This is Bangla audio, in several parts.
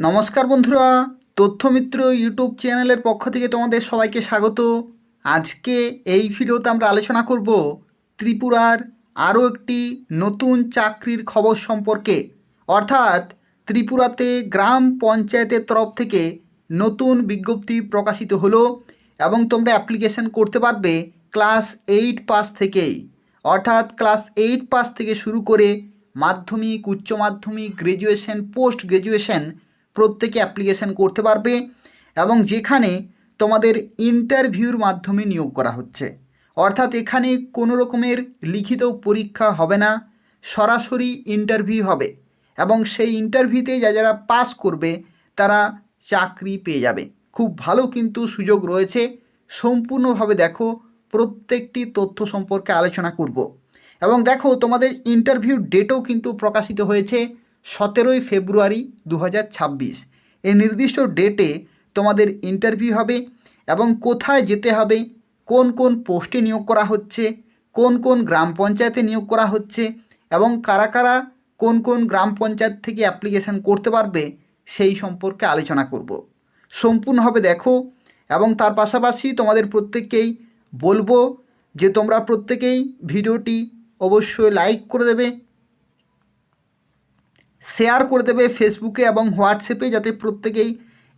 নমস্কার বন্ধুরা, তথ্যমিত্র ইউটিউব চ্যানেলের পক্ষ থেকে তোমাদের সবাইকে স্বাগত। আজকে এই ভিডিওতে আমরা আলোচনা করব ত্রিপুরার আরও একটি নতুন চাকরির খবর সম্পর্কে। অর্থাৎ ত্রিপুরাতে গ্রাম পঞ্চায়েতের তরফ থেকে নতুন বিজ্ঞপ্তি প্রকাশিত হলো এবং তোমরা অ্যাপ্লিকেশন করতে পারবে ক্লাস 8 পাস থেকেই। অর্থাৎ ক্লাস 8 পাস থেকে শুরু করে মাধ্যমিক, উচ্চ মাধ্যমিক, গ্র্যাজুয়েশন, পোস্ট গ্র্যাজুয়েশন প্রত্যেকে অ্যাপ্লিকেশান করতে পারবে এবং যেখানে তোমাদের ইন্টারভিউর মাধ্যমে নিয়োগ করা হচ্ছে। অর্থাৎ এখানে কোনো রকমের লিখিত পরীক্ষা হবে না, সরাসরি ইন্টারভিউ হবে এবং সেই ইন্টারভিউতে যারা পাস করবে তারা চাকরি পেয়ে যাবে। খুব ভালো কিন্তু সুযোগ রয়েছে। সম্পূর্ণভাবে দেখো, প্রত্যেকটি তথ্য সম্পর্কে আলোচনা করব এবং দেখো তোমাদের ইন্টারভিউ ডেটও কিন্তু প্রকাশিত হয়েছে 17ই ফেব্রুয়ারি 2026। এই নির্দিষ্ট ডেটে তোমাদের ইন্টারভিউ হবে এবং কোথায় যেতে হবে, কোন কোন পোস্টে নিয়োগ করা হচ্ছে, কোন কোন গ্রাম পঞ্চায়েতে নিয়োগ করা হচ্ছে এবং কারা কারা কোন কোন গ্রাম পঞ্চায়েত থেকে অ্যাপ্লিকেশান করতে পারবে সেই সম্পর্কে আলোচনা করব। সম্পূর্ণভাবে দেখো এবং তার পাশাপাশি তোমাদের প্রত্যেককেই বলবো যে তোমরা প্রত্যেকেই ভিডিওটি অবশ্যই লাইক করে দেবে, শেয়ার করে দেবে ফেসবুকে এবং হোয়াটসঅ্যাপে, যাতে প্রত্যেকেই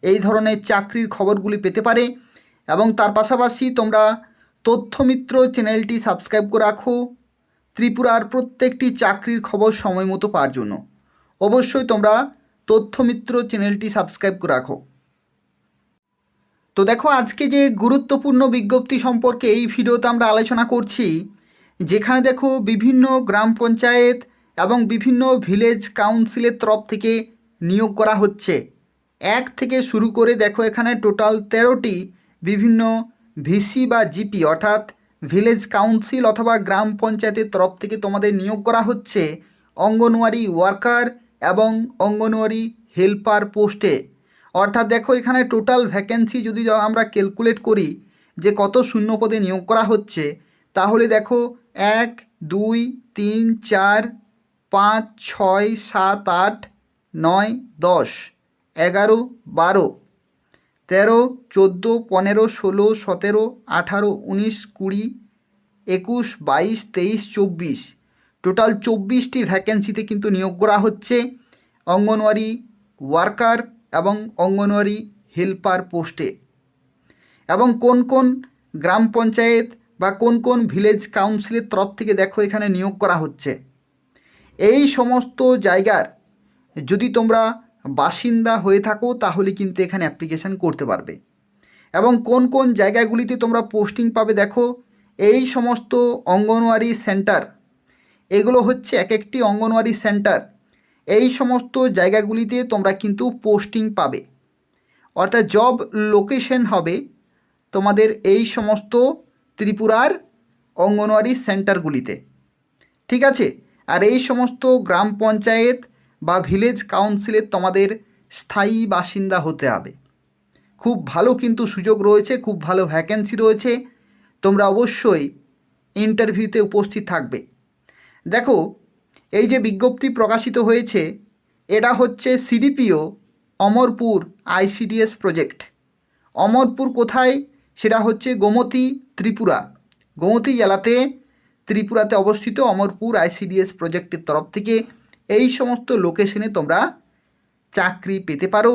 এই ধরনের চাকরির খবরগুলি পেতে পারে। এবং তার পাশাপাশি তোমরা তথ্যমিত্র চ্যানেলটি সাবস্ক্রাইব করে রাখো ত্রিপুরার প্রত্যেকটি চাকরির খবর সময় মতো পাওয়ার জন্য। অবশ্যই তোমরা তথ্যমিত্র চ্যানেলটি সাবস্ক্রাইব করে রাখো। তো দেখো, আজকে যে গুরুত্বপূর্ণ বিজ্ঞপ্তি সম্পর্কে এই ভিডিওতে আমরা আলোচনা করছি, যেখানে দেখো বিভিন্ন গ্রাম পঞ্চায়েত এবং বিভিন্ন ভিলেজ কাউন্সিলের তরফ থেকে নিয়োগ করা হচ্ছে। 1 থেকে শুরু করে দেখো এখানে টোটাল 13টি বিভিন্ন ভিসি বা জিপি অর্থাৎ ভিলেজ কাউন্সিল অথবা গ্রাম পঞ্চায়েতের তরফ থেকে তোমাদের নিয়োগ করা হচ্ছে অঙ্গনওয়াড়ি ওয়ার্কার এবং অঙ্গনওয়াড়ি হেল্পার পোস্টে। অর্থাৎ দেখো এখানে টোটাল ভ্যাকেন্সি যদি আমরা ক্যালকুলেট করি যে কত শূন্য পদে নিয়োগ করা হচ্ছে, তাহলে দেখো 1, 2, 3, 4, 5, 6, 7, 8, 9, 10, 11, 12, 13, 14, 15, 16, 17, 18, 19, 20, 21, 22, 23, 24, টোটাল 24টি ভ্যাকেন্সিতে কিন্তু নিয়োগ করা হচ্ছে অঙ্গনওয়াড়ি ওয়ার্কার এবং অঙ্গনওয়াড়ি হেল্পার পোস্টে। এবং কোন কোন গ্রাম পঞ্চায়েত বা কোন কোন ভিলেজ কাউন্সিলের তরফ থেকে দেখো এখানে নিয়োগ করা হচ্ছে। এই সমস্ত জায়গার যদি তোমরা বাসিন্দা হয়ে থাকো তাহলে কিন্তু এখানে অ্যাপ্লিকেশান করতে পারবে। এবং কোন কোন জায়গাগুলিতে তোমরা পোস্টিং পাবে দেখো, এই সমস্ত অঙ্গনওয়াড়ি সেন্টার, এগুলো হচ্ছে এক একটি অঙ্গনওয়াড়ি সেন্টার। এই সমস্ত জায়গাগুলিতে তোমরা কিন্তু পোস্টিং পাবে, অর্থাৎ জব লোকেশন হবে তোমাদের এই সমস্ত ত্রিপুরার অঙ্গনওয়াড়ি সেন্টারগুলিতে। ঠিক আছে, আর এই সমস্ত গ্রাম পঞ্চায়েত বা ভিলেজ কাউন্সিলের তোমাদের স্থায়ী বাসিন্দা হতে হবে। খুব ভালো কিন্তু সুযোগ রয়েছে, খুব ভালো ভ্যাকেন্সি রয়েছে, তোমরা অবশ্যই ইন্টারভিউতে উপস্থিত থাকবে। দেখো, এই যে বিজ্ঞপ্তি প্রকাশিত হয়েছে এটা হচ্ছে CDPO Amarpur ICDS project. Amarpur কোথায়? সেটা হচ্ছে গোমতী, ত্রিপুরা। গোমতী জেলাতে ত্রিপুরাতে অবস্থিত অমরপুর আইসিডিএস প্রজেক্টের তরফ থেকে এই সমস্ত লোকেশনে তোমরা চাকরি পেতে পারো।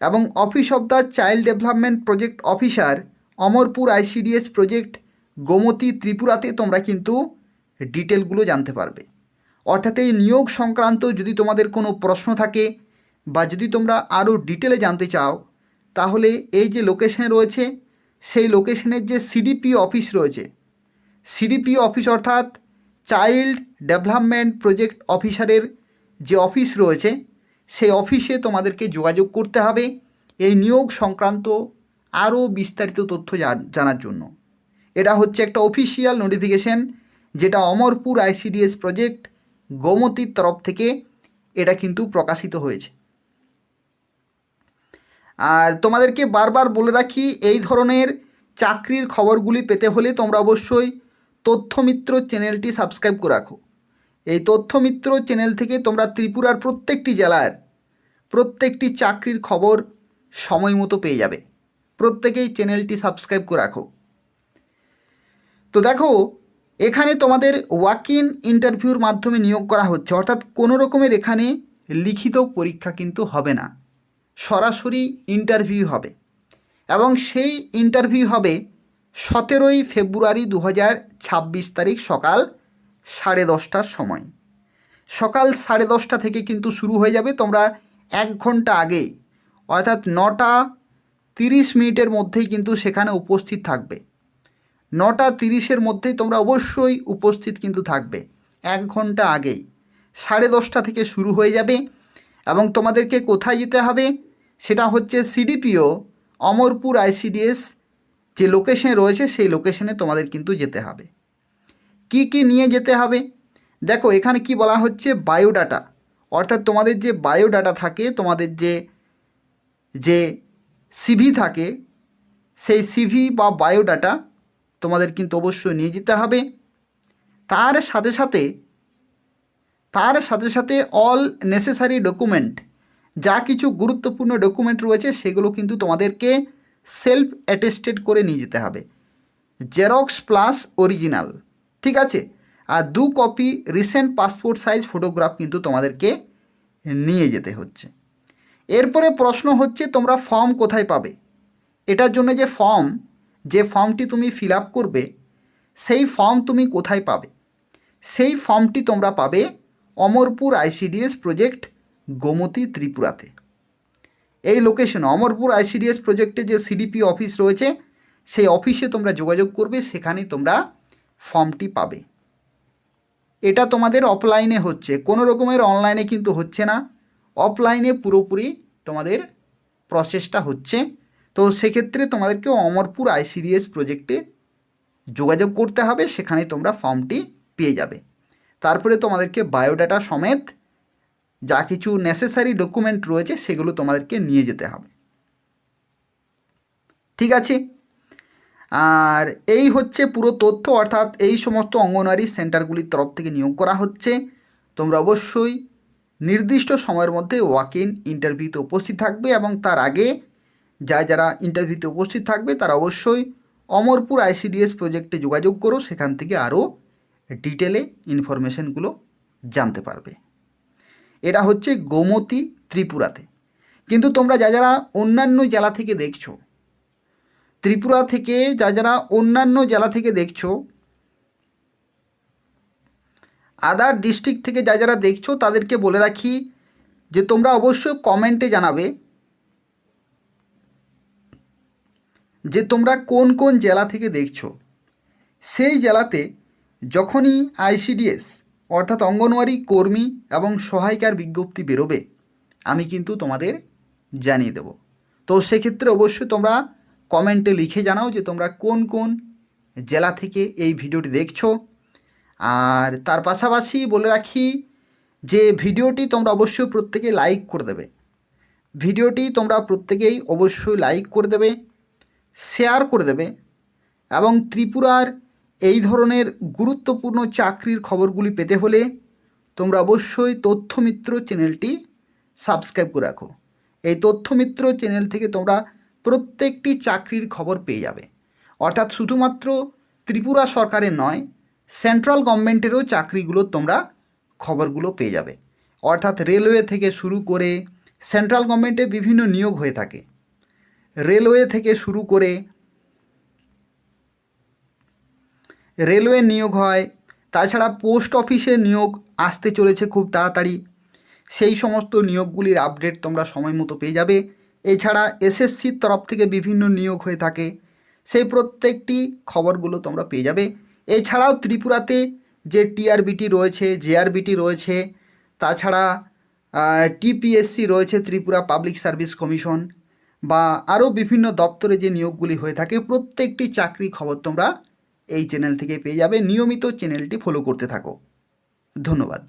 এবং office of the child development project officer Amarpur ICDS project Gomati, ত্রিপুরাতে তোমরা কিন্তু ডিটেলগুলো জানতে পারবে। অর্থাৎ এই নিয়োগ সংক্রান্ত যদি তোমাদের কোনো প্রশ্ন থাকে বা যদি তোমরা আরও ডিটেলে জানতে চাও, তাহলে এই যে লোকেশনে রয়েছে সেই লোকেশনের যে সিডিপিও অফিস রয়েছে, সিডিপিও অফিস অর্থাৎ চাইল্ড ডেভেলপমেন্ট প্রজেক্ট অফিসারের যে অফিস রয়েছে সেই অফিসে তোমাদেরকে যোগাযোগ করতে হবে এই নিয়োগ সংক্রান্ত আরও বিস্তারিত তথ্য জানার জন্য। এটা হচ্ছে একটা অফিসিয়াল নোটিফিকেশন যেটা অমরপুর আইসিডিএস প্রজেক্ট গোমতীর তরফ থেকে এটা কিন্তু প্রকাশিত হয়েছে। আর তোমাদেরকে বারবার বলে রাখি, এই ধরনের চাকরির খবরগুলি পেতে হলে তোমরা অবশ্যই তথ্যমিত্র চ্যানেলটি সাবস্ক্রাইব করে রাখো। এই তথ্যমিত্র চ্যানেল থেকে তোমরা ত্রিপুরার প্রত্যেকটি জেলার প্রত্যেকটি চাকরির খবর সময় মতো পেয়ে যাবে। প্রত্যেকেই চ্যানেলটি সাবস্ক্রাইব করে রাখো। তো দেখো, এখানে তোমাদের ওয়াক ইন ইন্টারভিউর মাধ্যমে নিয়োগ করা হচ্ছে, অর্থাৎ কোনো রকমের এখানে লিখিত পরীক্ষা কিন্তু হবে না, সরাসরি ইন্টারভিউ হবে। এবং সেই ইন্টারভিউ হবে 17ই ফেব্রুয়ারি 2026 তারিখ সকাল 10:30টার সময়। সকাল 10:30টা থেকে কিন্তু শুরু হয়ে যাবে। তোমরা 1 ঘন্টা আগে অর্থাৎ 9:30 মধ্যেই কিন্তু সেখানে উপস্থিত থাকবে। 9:30 মধ্যেই তোমরা অবশ্যই উপস্থিত কিন্তু থাকবে। 1 ঘন্টা আগেই 10:30 থেকে শুরু হয়ে যাবে। এবং তোমাদেরকে কোথায় যেতে হবে সেটা হচ্ছে সিডিপিও অমরপুর আইসিডিএস যে লোকেশনে রয়েছে সেই লোকেশনে তোমাদের কিন্তু যেতে হবে। কি কি নিয়ে যেতে হবে দেখো, এখানে কি বলা হচ্ছে, বায়োডাটা, অর্থাৎ তোমাদের যে বায়োডাটা থাকে, তোমাদের যে সিভি থাকে, সেই সিভি বা বায়োডাটা তোমাদের কিন্তু অবশ্যই নিয়ে যেতে হবে। তার সাথে সাথে অল নেসেসারি ডকুমেন্ট, যা কিছু গুরুত্বপূর্ণ ডকুমেন্ট রয়েছে সেগুলো কিন্তু তোমাদেরকে সেলফ অ্যাটেস্টেড করে নিয়ে যেতে হবে। জেরক্স প্লাস অরিজিনাল, ঠিক আছে। আর 2 copy recent passport size photograph কিন্তু তোমাদেরকে নিয়ে যেতে হচ্ছে। এরপরে প্রশ্ন হচ্ছে তোমরা ফর্ম কোথায় পাবে। এটার জন্য যে ফর্মটি তুমি ফিল আপ করবে সেই ফর্ম তুমি কোথায় পাবে, সেই ফর্মটি তোমরা পাবে অমরপুর আইসিডিএস প্রজেক্ট, গোমতী, ত্রিপুরাতে। এই লোকেশন অমরপুর আইসিডিএস প্রজেক্টে যে সিডিপি অফিস রয়েছে সেই অফিসে তোমরা যোগাযোগ করবে, সেখানেই তোমরা ফর্মটি পাবে। এটা তোমাদের অফলাইনে হচ্ছে, কোনো রকমের অনলাইনে কিন্তু হচ্ছে না, অফলাইনে পুরোপুরি তোমাদের প্রসেসটা হচ্ছে। তো সেক্ষেত্রে তোমাদেরকে অমরপুর আইসিডিএস প্রজেক্টে যোগাযোগ করতে হবে, সেখানে তোমরা ফর্মটি পেয়ে যাবে। তারপরে তোমাদেরকে বায়োডাটা সমেত যা কিছু নেসেসারি ডকুমেন্ট রয়েছে সেগুলো তোমাদেরকে নিয়ে যেতে হবে, ঠিক আছে। আর এই হচ্ছে পুরো তথ্য, অর্থাৎ এই সমস্ত অঙ্গনওয়াড়ি সেন্টারগুলির তরফ থেকে নিয়োগ করা হচ্ছে। তোমরা অবশ্যই নির্দিষ্ট সময়ের মধ্যে ওয়াক ইন ইন্টারভিউতে উপস্থিত থাকবে এবং তার আগে যারা ইন্টারভিউতে উপস্থিত থাকবে তারা অবশ্যই অমরপুর আইসিডিএস প্রজেক্টে যোগাযোগ করো, সেখান থেকে আরও ডিটেলে ইনফরমেশনগুলো জানতে পারবে। এটা হচ্ছে গোমতী, ত্রিপুরাতে। কিন্তু তোমরা যারা অন্যান্য জেলা থেকে দেখছো, ত্রিপুরা থেকে যারা অন্যান্য জেলা থেকে দেখছো, আদার ডিস্ট্রিক্ট থেকে যারা দেখছো, তাদেরকে বলে রাখি যে তোমরা অবশ্যই কমেন্টে জানাবে যে তোমরা কোন কোন জেলা থেকে দেখছো। সেই জেলাতে যখনই আইসিডিএস অর্থাৎ অঙ্গনওয়াড়ি কর্মী এবং সহায়িকার বিজ্ঞপ্তি বেরোবে আমি কিন্তু তোমাদের জানিয়ে দেব। তো সেক্ষেত্রে অবশ্যই তোমরা কমেন্টে লিখে জানাও যে তোমরা কোন কোন জেলা থেকে এই ভিডিওটি দেখছো। আর তার পাশাপাশি বলে রাখি যে ভিডিওটি তোমরা অবশ্যই প্রত্যেকে লাইক করে দেবে, ভিডিওটি তোমরা প্রত্যেকেই অবশ্যই লাইক করে দেবে, শেয়ার করে দেবে এবং ত্রিপুরার এই ধরনের গুরুত্বপূর্ণ চাকরির খবরগুলি পেতে হলে তোমরা অবশ্যই তথ্যমিত্র চ্যানেলটি সাবস্ক্রাইব করে রাখো। এই তথ্যমিত্র চ্যানেল থেকে তোমরা প্রত্যেকটি চাকরির খবর পেয়ে যাবে, অর্থাৎ শুধুমাত্র ত্রিপুরা সরকারের নয়, সেন্ট্রাল গভর্নমেন্টেরও চাকরিগুলো তোমরা খবরগুলো পেয়ে যাবে। অর্থাৎ রেলওয়ে থেকে শুরু করে সেন্ট্রাল গভর্নমেন্টে বিভিন্ন নিয়োগ হয়ে থাকে, রেলওয়ে থেকে শুরু করে রেলওয়ে নিয়োগ হয়, তাছাড়া পোস্ট অফিসে নিয়োগ আসতে চলেছে খুব তাড়াতাড়ি, সেই সমস্ত নিয়োগগুলির আপডেট তোমরা সময় মতো পেয়ে যাবে। এছাড়া এসএসসির তরফ থেকে বিভিন্ন নিয়োগ হয়ে থাকে, সেই প্রত্যেকটি খবরগুলো তোমরা পেয়ে যাবে। এছাড়াও ত্রিপুরাতে যে টিআরবিটি রয়েছে, জেআরবিটি রয়েছে, তাছাড়া টিপিএসসি রয়েছে, ত্রিপুরা পাবলিক সার্ভিস কমিশন, বা আরও বিভিন্ন দপ্তরে যে নিয়োগগুলি হয়ে থাকে প্রত্যেকটি চাকরি খবর তোমরা এই চ্যানেল থেকে পেয়ে যাবে। নিয়মিত চ্যানেলটি ফলো করতে থাকো। ধন্যবাদ।